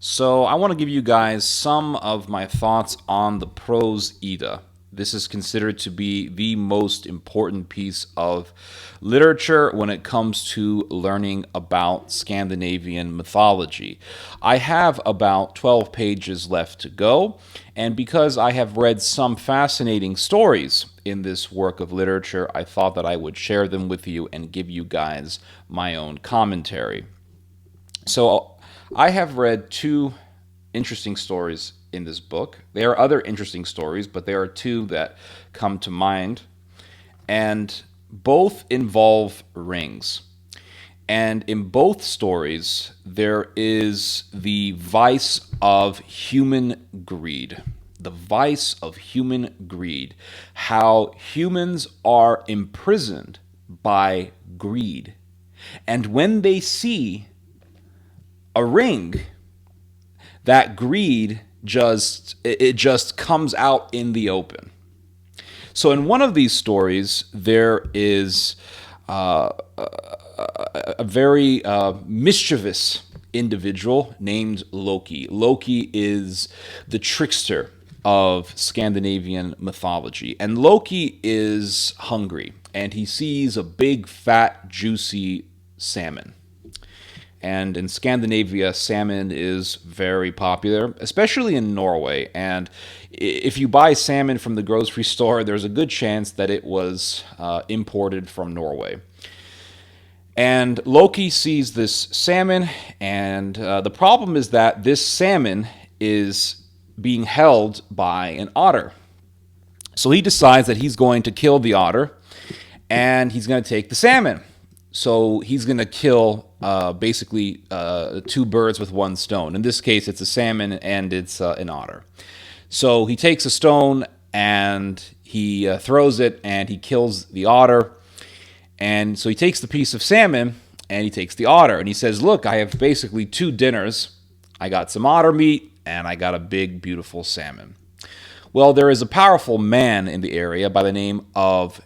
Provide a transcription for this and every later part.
So I want to give you guys some of my thoughts on the Prose Edda. This is considered to be the most important piece of literature when it comes to learning about Scandinavian mythology. I have about 12 pages left to go, and because I have read some fascinating stories in this work of literature, I thought that I would share them with you and give you guys my own commentary. So I have read two interesting stories in this book. There are other interesting stories, but there are two that come to mind, and both involve rings. And in both stories, there is the vice of human greed. The vice of human greed. How humans are imprisoned by greed. And when they see a ring, that greed just comes out in the open. So in one of these stories, there is a very mischievous individual named Loki. Loki is the trickster of Scandinavian mythology, and Loki is hungry, and he sees a big, fat, juicy salmon. And in Scandinavia, salmon is very popular, especially in Norway. And if you buy salmon from the grocery store, there's a good chance that it was imported from Norway. And Loki sees this salmon, and the problem is that this salmon is being held by an otter. So he decides that he's going to kill the otter, and he's going to take the salmon. So he's going to kill basically two birds with one stone. In this case, it's a salmon and it's an otter. So he takes a stone and he throws it and he kills the otter. And so he takes the piece of salmon and he takes the otter. And he says, look, I have basically two dinners. I got some otter meat and I got a big, beautiful salmon. Well, there is a powerful man in the area by the name of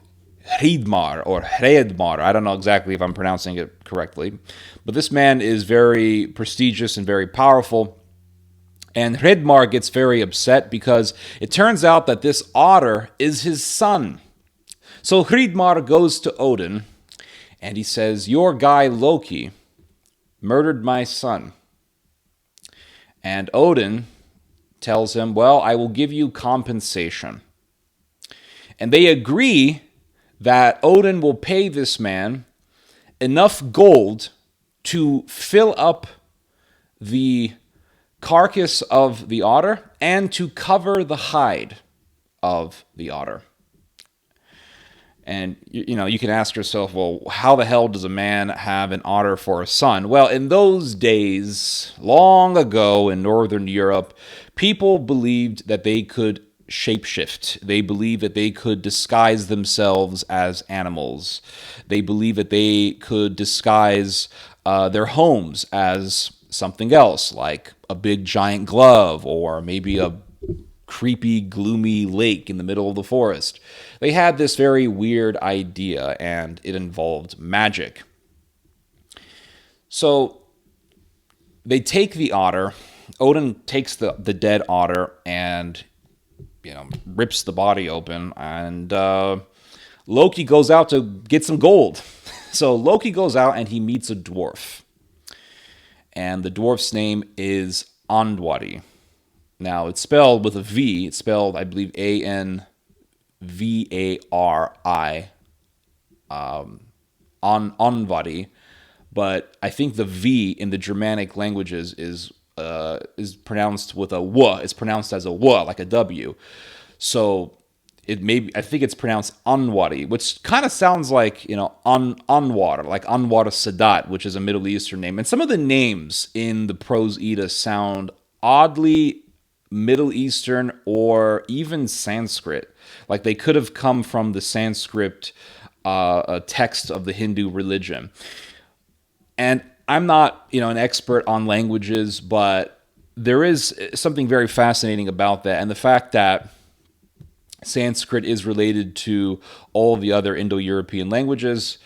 Hreidmar or Hreidmar. I don't know exactly if I'm pronouncing it correctly, but this man is very prestigious and very powerful. And Hreidmar gets very upset because it turns out that this otter is his son. So Hreidmar goes to Odin and he says, your guy Loki murdered my son. And Odin tells him, well, I will give you compensation. And they agree that Odin will pay this man enough gold to fill up the carcass of the otter and to cover the hide of the otter. And, you can ask yourself, well, how the hell does a man have an otter for a son? Well, in those days, long ago in Northern Europe, people believed that they could shapeshift. They believed that they could disguise themselves as animals. They believed that they could disguise their homes as something else, like a big giant glove or maybe a creepy, gloomy lake in the middle of the forest. They had this very weird idea, and it involved magic. So they take the otter. Odin takes the dead otter and rips the body open, and Loki goes out to get some gold. So Loki goes out and he meets a dwarf. And the dwarf's name is Andvari. Now, it's spelled with a V. It's spelled, I believe, Anvari, Andvari. But I think the V in the Germanic languages is pronounced with a W. It's pronounced as a W, like a W. So I think it's pronounced Anwari, which kind of sounds like, Anwar, like Anwar Sadat, which is a Middle Eastern name. And some of the names in the Prose Edda sound oddly Middle Eastern or even Sanskrit. Like they could have come from the Sanskrit text of the Hindu religion. And I'm not, an expert on languages, but there is something very fascinating about that. And the fact that Sanskrit is related to all the other Indo-European languages,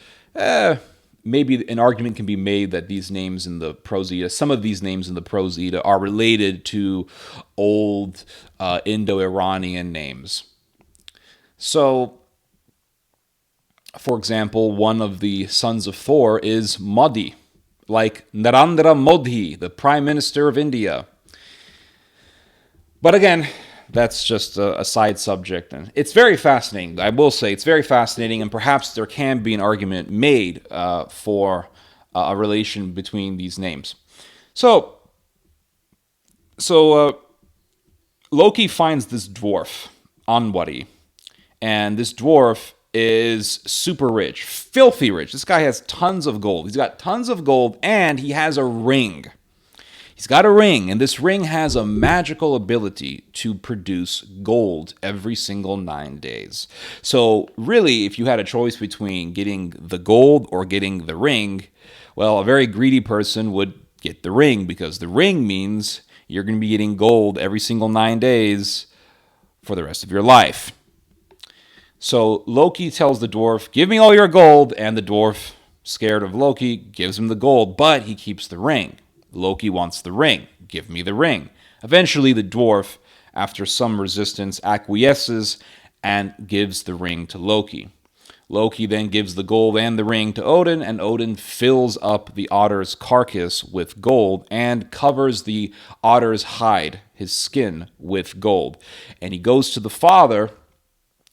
maybe an argument can be made that these names in the Prose Edda, some of these names in the Prose Edda, are related to old Indo-Iranian names. So, for example, one of the sons of Thor is Modi, like Narendra Modi, the Prime Minister of India. But again, that's just a side subject. And it's very fascinating. I will say it's very fascinating, and perhaps there can be an argument made for a relation between these names. So Loki finds this dwarf, Anwari, and this dwarf is super rich, filthy rich. This guy has tons of gold. He's got tons of gold, and he has a ring. He's got a ring, and this ring has a magical ability to produce gold every single 9 days. So really, if you had a choice between getting the gold or getting the ring, well, a very greedy person would get the ring, because the ring means you're going to be getting gold every single 9 days for the rest of your life. So Loki tells the dwarf, give me all your gold, and the dwarf, scared of Loki, gives him the gold, but he keeps the ring. Loki wants the ring. Give me the ring. Eventually, the dwarf, after some resistance, acquiesces and gives the ring to Loki. Loki then gives the gold and the ring to Odin, and Odin fills up the otter's carcass with gold and covers the otter's hide, his skin, with gold. And he goes to the father,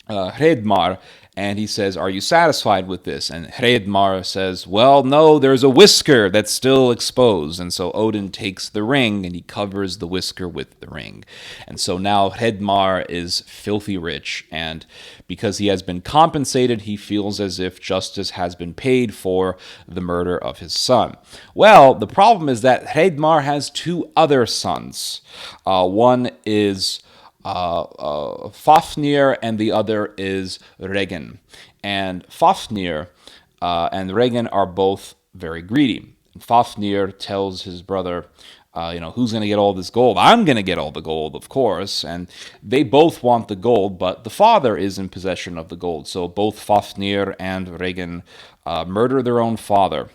Hreidmar, and he says, are you satisfied with this? And Hreidmar says, well, no, there's a whisker that's still exposed. And so Odin takes the ring and he covers the whisker with the ring. And so now Hreidmar is filthy rich, and because he has been compensated, he feels as if justice has been paid for the murder of his son. Well, the problem is that Hreidmar has 2 other sons. One is Fafnir, and the other is Regin. And Fafnir and Regin are both very greedy. Fafnir tells his brother, who's going to get all this gold? I'm going to get all the gold, of course. And they both want the gold, but the father is in possession of the gold. So both Fafnir and Regin murder their own father.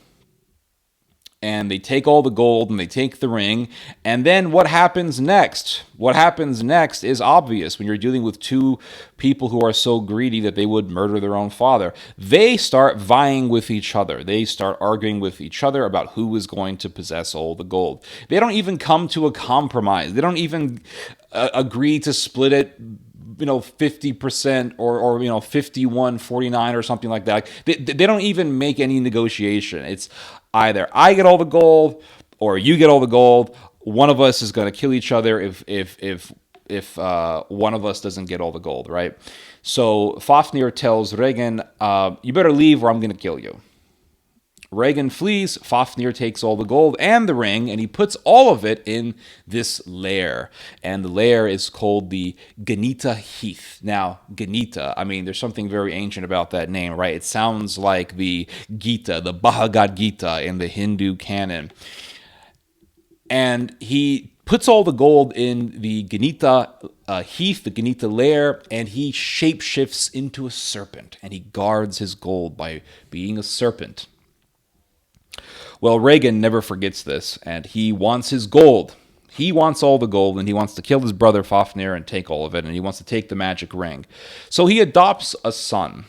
And they take all the gold and they take the ring. And then what happens next? What happens next is obvious when you're dealing with 2 people who are so greedy that they would murder their own father. They start vying with each other. They start arguing with each other about who is going to possess all the gold. They don't even come to a compromise. They don't even agree to split it 50% or 51-49 or something like that. They don't even make any negotiation. It's either I get all the gold or you get all the gold. One of us is going to kill each other if one of us doesn't get all the gold, right? So Fafnir tells Regin, you better leave or I'm going to kill you. Regin flees. Fafnir takes all the gold and the ring, and he puts all of it in this lair. And the lair is called the Ganita Heath. Now, Ganita, there's something very ancient about that name, right? It sounds like the Gita, the Bhagavad Gita in the Hindu canon. And he puts all the gold in the Ganita Heath, the Ganita lair, and he shapeshifts into a serpent. And he guards his gold by being a serpent. Well, Regin never forgets this, and he wants his gold. He wants all the gold, and he wants to kill his brother Fafnir and take all of it, and he wants to take the magic ring. So he adopts a son.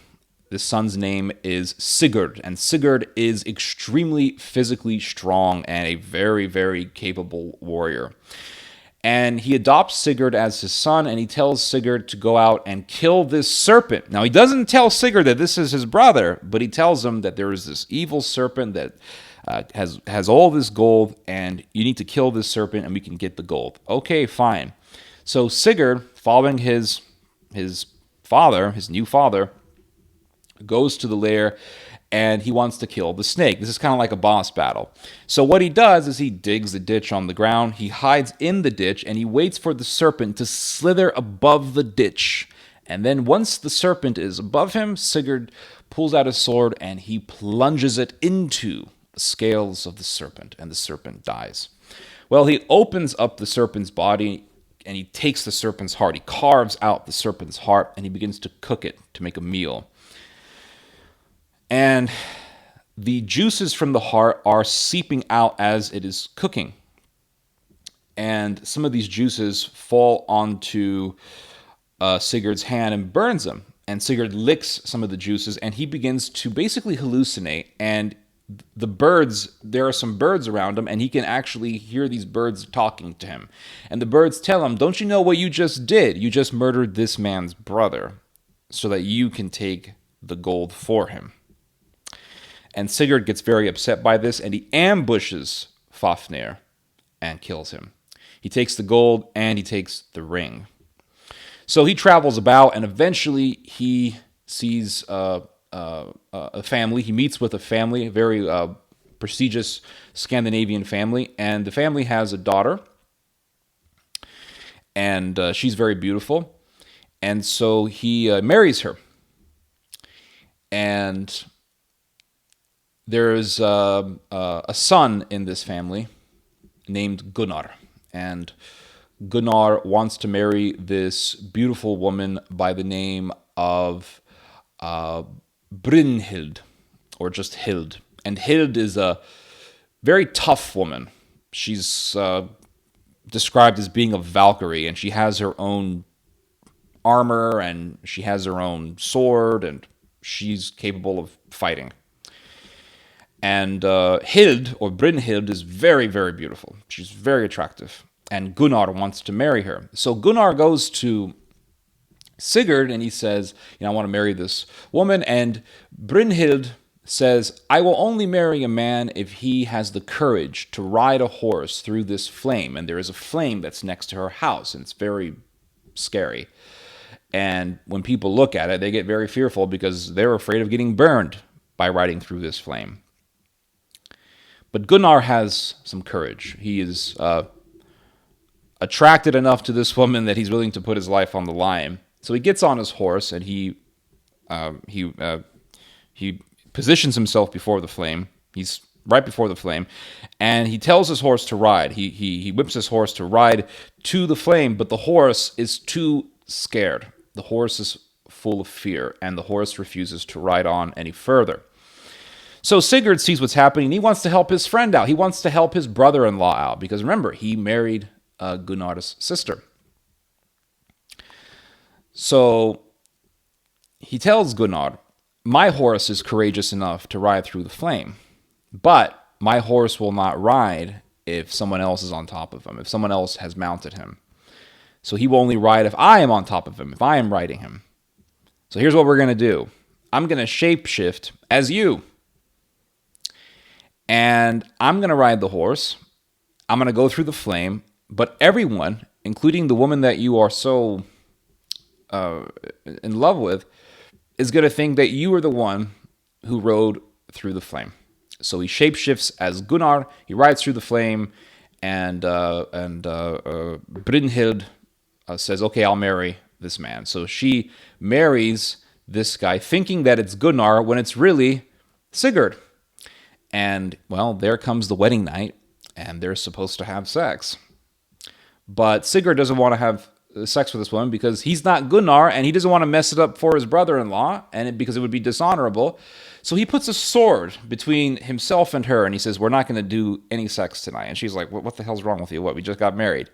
This son's name is Sigurd, and Sigurd is extremely physically strong and a very, very capable warrior. And he adopts Sigurd as his son, and he tells Sigurd to go out and kill this serpent. Now, he doesn't tell Sigurd that this is his brother, but he tells him that there is this evil serpent that has all this gold, and you need to kill this serpent, and we can get the gold. Okay, fine. So Sigurd, following his father, his new father, goes to the lair, and he wants to kill the snake. This is kind of like a boss battle. So what he does is he digs a ditch on the ground, he hides in the ditch, and he waits for the serpent to slither above the ditch. And then once the serpent is above him, Sigurd pulls out his sword, and he plunges it into the scales of the serpent, and the serpent dies. Well, he opens up the serpent's body, and he takes the serpent's heart. He carves out the serpent's heart, and he begins to cook it to make a meal. And the juices from the heart are seeping out as it is cooking. And some of these juices fall onto Sigurd's hand and burns him. And Sigurd licks some of the juices, and he begins to basically hallucinate. And the birds, there are some birds around him, and he can actually hear these birds talking to him. And the birds tell him, "Don't you know what you just did? You just murdered this man's brother so that you can take the gold for him." And Sigurd gets very upset by this, and he ambushes Fafnir and kills him. He takes the gold, and he takes the ring. So he travels about, and eventually he sees a family. He meets with a family, a very prestigious Scandinavian family, and the family has a daughter, and she's very beautiful. And so he marries her. And there's a son in this family named Gunnar. And Gunnar wants to marry this beautiful woman by the name of Brynhild, or just Hild. And Hild is a very tough woman. She's described as being a Valkyrie, and she has her own armor, and she has her own sword, and she's capable of fighting. And Hild, or Brynhild, is very, very beautiful. She's very attractive. And Gunnar wants to marry her. So Gunnar goes to Sigurd and he says, I want to marry this woman. And Brynhild says, I will only marry a man if he has the courage to ride a horse through this flame. And there is a flame that's next to her house, and it's very scary. And when people look at it, they get very fearful because they're afraid of getting burned by riding through this flame. But Gunnar has some courage. He is attracted enough to this woman that he's willing to put his life on the line. So he gets on his horse and he positions himself before the flame. He's right before the flame, and he tells his horse to ride. He whips his horse to ride to the flame, but the horse is too scared. The horse is full of fear, and the horse refuses to ride on any further. So Sigurd sees what's happening, and he wants to help his friend out. He wants to help his brother-in-law out, because remember, he married Gunnar's sister. So he tells Gunnar, my horse is courageous enough to ride through the flame, but my horse will not ride if someone else is on top of him, if someone else has mounted him. So he will only ride if I am on top of him, if I am riding him. So here's what we're going to do. I'm going to shapeshift as you. And I'm going to ride the horse. I'm going to go through the flame. But everyone, including the woman that you are so in love with, is going to think that you are the one who rode through the flame. So he shapeshifts as Gunnar. He rides through the flame. And Brynhild says, okay, I'll marry this man. So she marries this guy thinking that it's Gunnar when it's really Sigurd. And, well, there comes the wedding night, and they're supposed to have sex. But Sigurd doesn't want to have sex with this woman because he's not Gunnar, and he doesn't want to mess it up for his brother-in-law, because it would be dishonorable. So he puts a sword between himself and her, and he says, we're not going to do any sex tonight. And she's like, what the hell's wrong with you? What, we just got married?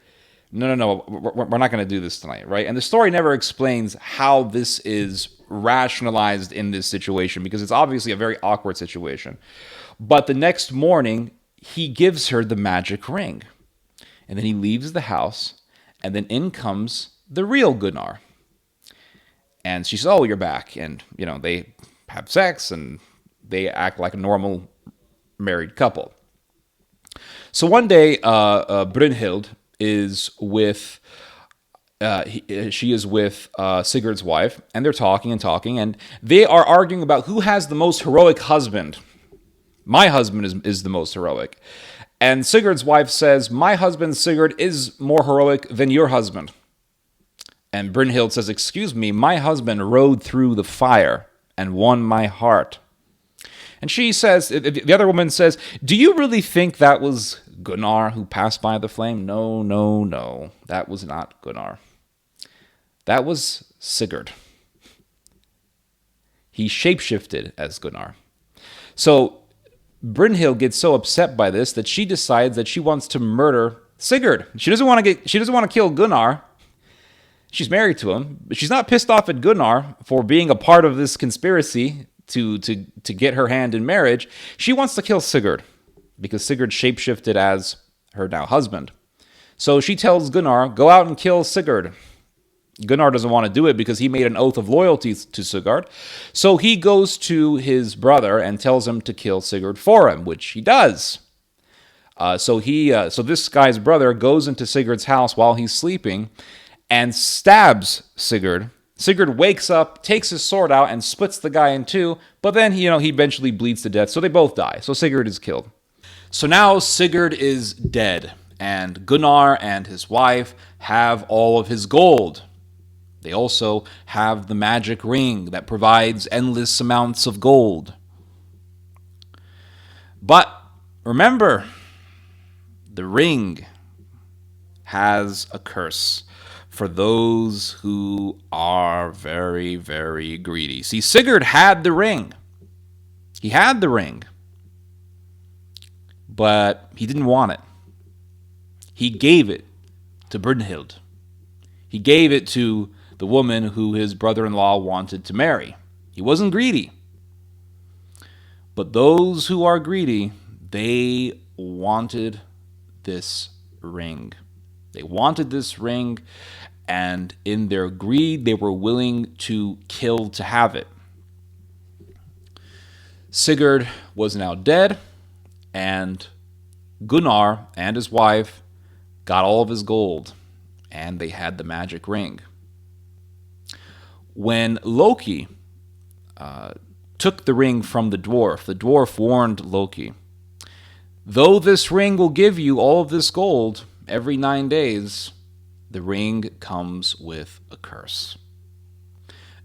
No, we're not going to do this tonight, right? And the story never explains how this is rationalized in this situation, because it's obviously a very awkward situation. But the next morning, he gives her the magic ring. And then he leaves the house, and then in comes the real Gunnar. And she says, oh, you're back. And, they have sex, and they act like a normal married couple. So one day, Brynhild is with... she is with Sigurd's wife, and they're talking, and they are arguing about who has the most heroic husband. My husband is the most heroic. And Sigurd's wife says, my husband Sigurd is more heroic than your husband. And Brynhild says, excuse me, my husband rode through the fire and won my heart. And she says, the other woman says, do you really think that was Gunnar who passed by the flame? No, that was not Gunnar. That was Sigurd. He shapeshifted as Gunnar. So Brynhild gets so upset by this that she decides that she wants to murder Sigurd. She doesn't want to kill Gunnar. She's married to him, but she's not pissed off at Gunnar for being a part of this conspiracy to get her hand in marriage. She wants to kill Sigurd because Sigurd shapeshifted as her now husband. So she tells Gunnar, go out and kill Sigurd. Gunnar doesn't want to do it because he made an oath of loyalty to Sigurd. So he goes to his brother and tells him to kill Sigurd for him, which he does. So this guy's brother goes into Sigurd's house while he's sleeping and stabs Sigurd. Sigurd wakes up, takes his sword out, and splits the guy in two, but then he eventually bleeds to death, so they both die. So Sigurd is killed. So now Sigurd is dead, and Gunnar and his wife have all of his gold. They also have the magic ring that provides endless amounts of gold. But remember, the ring has a curse for those who are very, very greedy. See, Sigurd had the ring. He had the ring. But he didn't want it. He gave it to Brynhild. He gave it to the woman who his brother-in-law wanted to marry. He wasn't greedy. But those who are greedy, they wanted this ring. They wanted this ring, and in their greed, they were willing to kill to have it. Sigurd was now dead, and Gunnar and his wife got all of his gold, and they had the magic ring. When Loki took the ring from the dwarf warned Loki, though this ring will give you all of this gold every 9 days, the ring comes with a curse.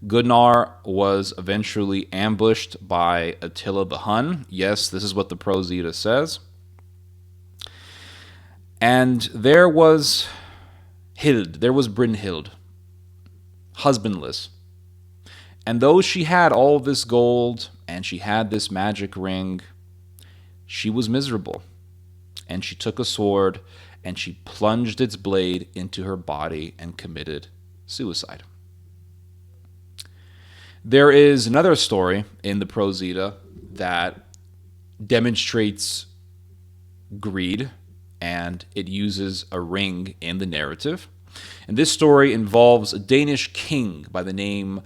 Gunnar was eventually ambushed by Attila the Hun. Yes, this is what the Prose Edda says. And there was Brynhild, husbandless. And though she had all this gold and she had this magic ring, she was miserable. And she took a sword and she plunged its blade into her body and committed suicide. There is another story in the Prose Edda that demonstrates greed, and it uses a ring in the narrative. And this story involves a Danish king by the name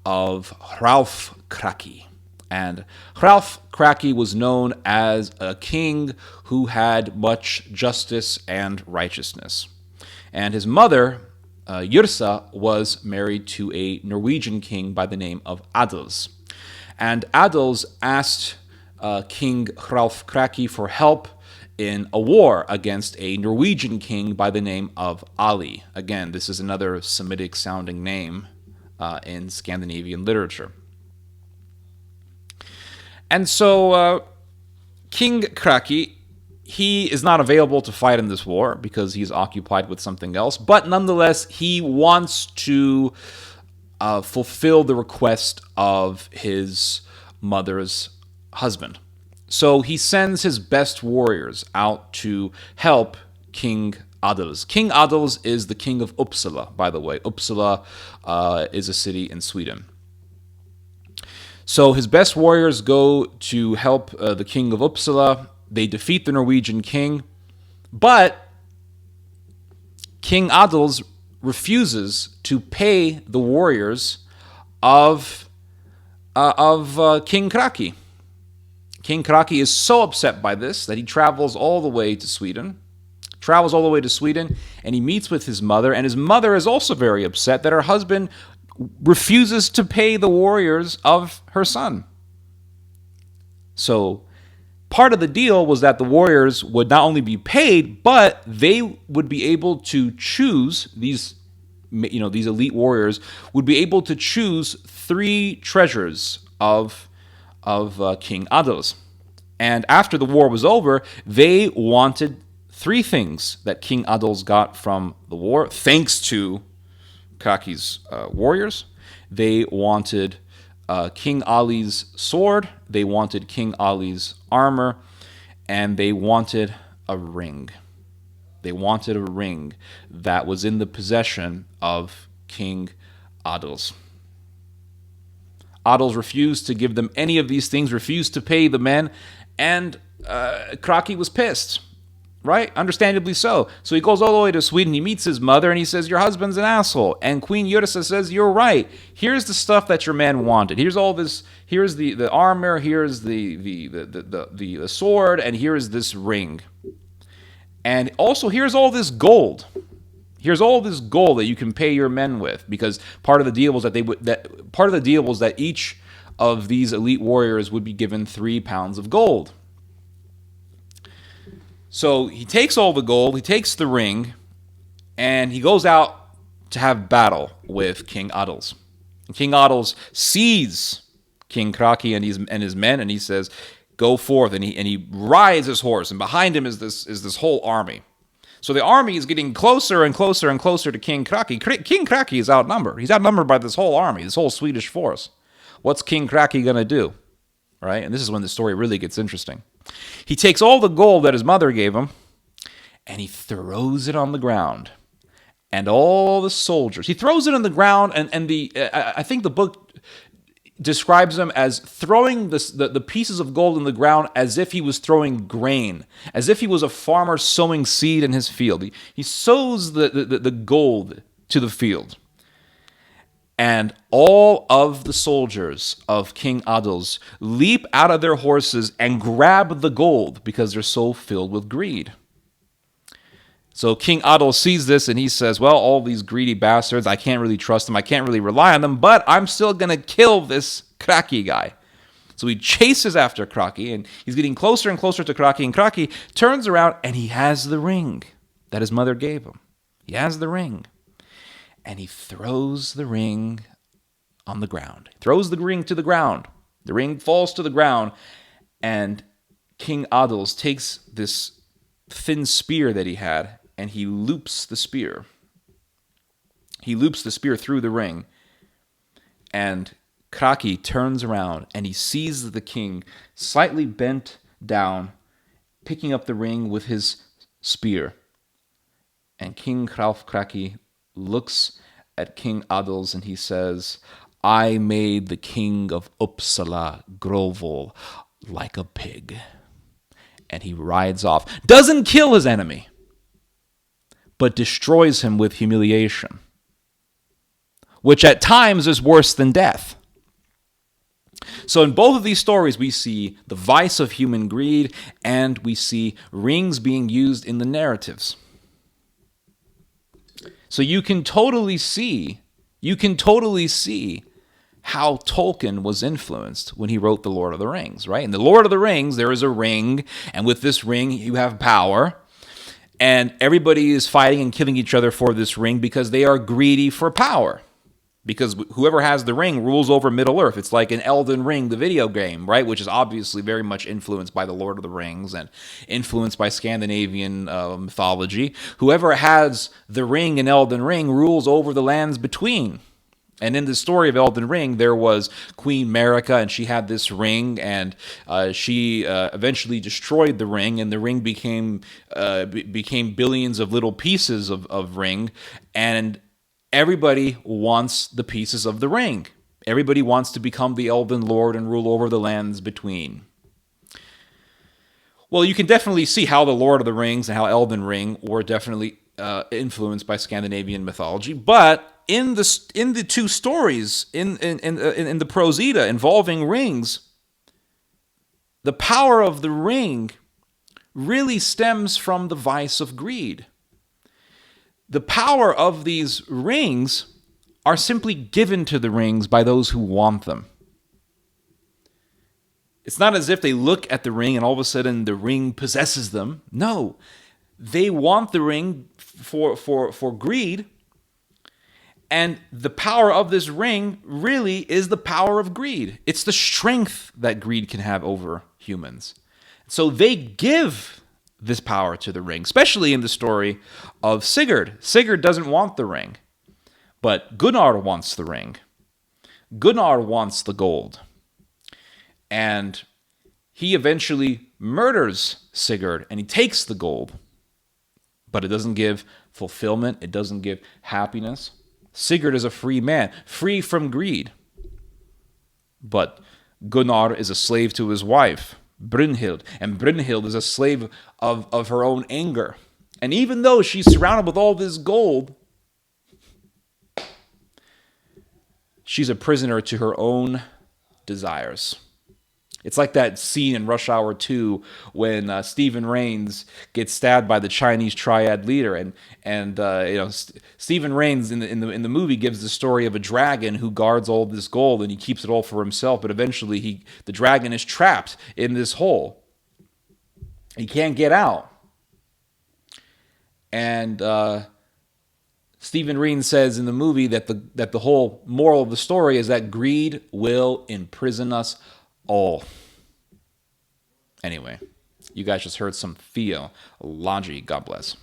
of Hrolf Kraki. And Hrolf Kraki was known as a king who had much justice and righteousness. And his mother, Yrsa, was married to a Norwegian king by the name of Adils. And Adils asked King Hrolf Kraki for help in a war against a Norwegian king by the name of Ali. Again, this is another Semitic-sounding name in Scandinavian literature. And so King Kraki, he is not available to fight in this war because he's occupied with something else, but nonetheless, he wants to fulfill the request of his mother's husband. So he sends his best warriors out to help King Adils. King Adils is the king of Uppsala, by the way. Uppsala is a city in Sweden. So his best warriors go to help the king of Uppsala. They defeat the Norwegian king, but King Adils refuses to pay the warriors of King Kraki. King Kraki is so upset by this that he travels all the way to Sweden, and he meets with his mother, and his mother is also very upset that her husband refuses to pay the warriors of her son. So part of the deal was that the warriors would not only be paid, but they would be able to choose, these elite warriors would be able to choose 3 treasures of King Adils. And after the war was over, they wanted 3 things that King Adils got from the war, thanks to Kraki's warriors. They wanted King Ali's sword, they wanted King Ali's armor, and they wanted a ring. They wanted a ring that was in the possession of King Adils. Adils refused to give them any of these things, refused to pay the men, and Kraki was pissed, right? Understandably so. So he goes all the way to Sweden, he meets his mother, and he says, your husband's an asshole. And Queen Yrsa says, you're right. Here's the stuff that your man wanted. Here's all this, here's the armor, here's the sword, and here's this ring. And also, here's all this gold. Here's all this gold that you can pay your men with, because part of the deal was that each of these elite warriors would be given 3 pounds of gold. So he takes all the gold, he takes the ring, and he goes out to have battle with King Adils. And King Adils sees King Kraki and his men, and he says, go forth, and he rides his horse, and behind him is this whole army. So the army is getting closer and closer and closer to King Kraki. King Kraki is outnumbered. He's outnumbered by this whole army, this whole Swedish force. What's King Kraki going to do? Right? And this is when the story really gets interesting. He takes all the gold that his mother gave him, and he throws it on the ground. And all the soldiers, he throws it on the ground, and I think the book describes him as throwing the pieces of gold in the ground as if he was throwing grain, as if he was a farmer sowing seed in his field. He sows the gold to the field. And all of the soldiers of King Adils leap out of their horses and grab the gold because they're so filled with greed. So King Adil sees this and he says, well, all these greedy bastards, I can't really trust them, I can't really rely on them, but I'm still going to kill this Kraki guy. So he chases after Kraki, and he's getting closer and closer to Kraki, and Kraki turns around and he has the ring that his mother gave him. He has the ring. And he throws the ring on the ground. He throws the ring to the ground. The ring falls to the ground, and King Adils takes this thin spear that he had, and he loops the spear. He loops the spear through the ring, and Kraki turns around, and he sees the king slightly bent down, picking up the ring with his spear. And King Hrafn Kraki looks at King Adils, and he says, I made the king of Uppsala grovel like a pig. And he rides off. Doesn't kill his enemy, but destroys him with humiliation, which at times is worse than death. So in both of these stories, we see the vice of human greed, and we see rings being used in the narratives. So you can totally see how Tolkien was influenced when he wrote The Lord of the Rings, right? In The Lord of the Rings, there is a ring, and with this ring, you have power, and everybody is fighting and killing each other for this ring because they are greedy for power. Because whoever has the ring rules over Middle-earth. It's like an Elden Ring, the video game, right? Which is obviously very much influenced by The Lord of the Rings and influenced by Scandinavian mythology. Whoever has the ring in Elden Ring rules over the lands between. And in the story of Elden Ring, there was Queen Marika, and she had this ring, and she eventually destroyed the ring, and the ring became billions of little pieces of ring, and everybody wants the pieces of the ring. Everybody wants to become the Elven Lord and rule over the lands between. Well, you can definitely see how the Lord of the Rings and how Elden Ring were definitely influenced by Scandinavian mythology, but in the two stories in the Prose Edda involving rings, the power of the ring really stems from the vice of greed. The power of these rings are simply given to the rings by those who want them. It's not as if they look at the ring and all of a sudden the ring possesses them. No, they want the ring for greed, and the power of this ring really is the power of greed. It's the strength that greed can have over humans. So they give this power to the ring, especially in the story of Sigurd. Sigurd doesn't want the ring, but Gunnar wants the ring. Gunnar wants the gold, and he eventually murders Sigurd, and he takes the gold, but it doesn't give fulfillment. It doesn't give happiness. Sigurd is a free man, free from greed. But Gunnar is a slave to his wife, Brynhild, and Brynhild is a slave of her own anger. And even though she's surrounded with all this gold, she's a prisoner to her own desires. It's like that scene in Rush Hour 2 when Stephen Raines gets stabbed by the Chinese triad leader, and Stephen Raines in the movie gives the story of a dragon who guards all this gold and he keeps it all for himself, but eventually the dragon is trapped in this hole. He can't get out, and Stephen Raines says in the movie that the whole moral of the story is that greed will imprison us all. Anyway, you guys just heard some theology. God bless.